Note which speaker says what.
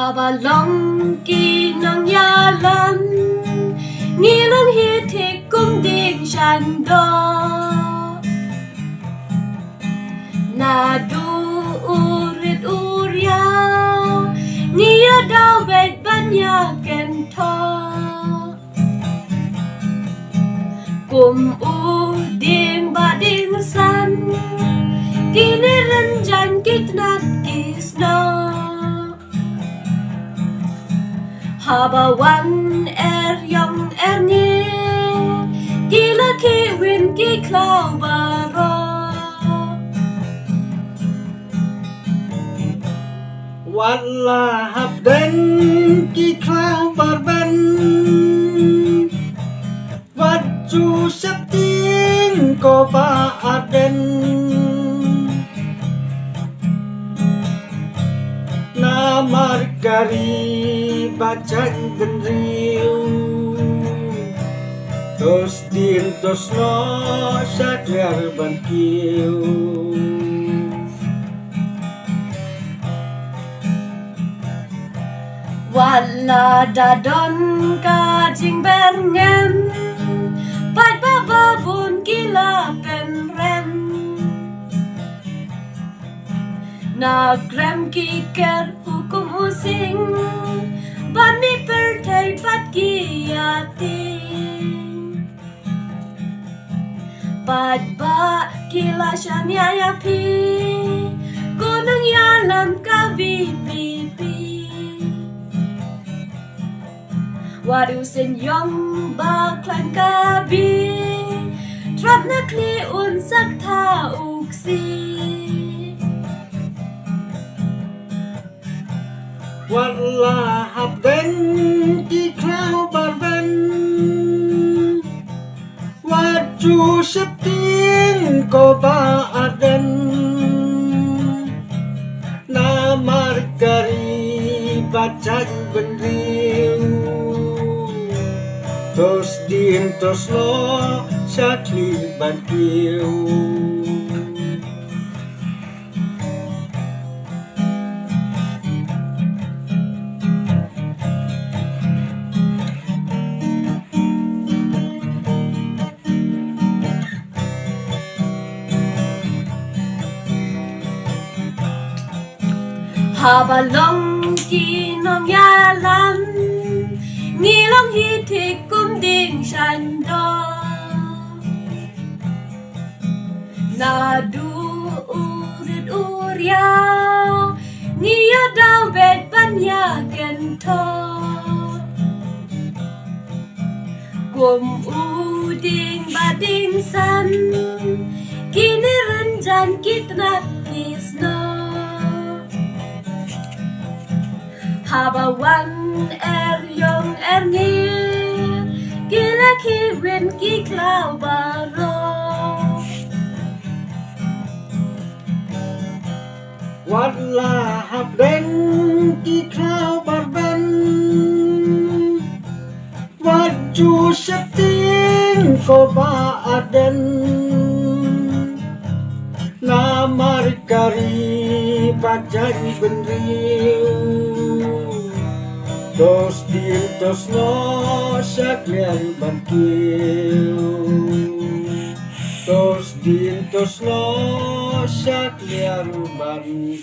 Speaker 1: Habalong kinang yalan Ngilang hitik kum ding shando Nadu urit urya Nia daw bet banya kento Kum uding bading san Kiniran jan kitnat kisno Habawan yong ni Gila kiwin ki klau baro
Speaker 2: Wala habden ki klau barben Waju seting ko ba aden Na margari bacang gendriu Tos din tos no sadar bankiu
Speaker 1: Wala dadon kajing berngem Pat bababun gila penrem Nagrem kiker hukum using Bami pertai pat giyati Pat ba gila syaniayapi Gunung yalam kabibibi Waru senyum baklan kabi Trap nakli unsak ta uksi
Speaker 2: Wala habden ki klau barben Waju seting ko ba aden Na margari bacang bendriu Tos din tos no sakli bankiu
Speaker 1: Habalong kinong yalan Ngilang hitik kum ding shando Nadu urit urya Nia daw bet banya gento Kum uding bading san Kiniran jan kitnat nisno Habawan yong ni Gila kiwin ki klau baro
Speaker 2: Wala habden ki klau barben Waju seting ko ba aden Na margari bacang bendriu Tos din tos no saklian bankiu Tos din tos no saklian bankiu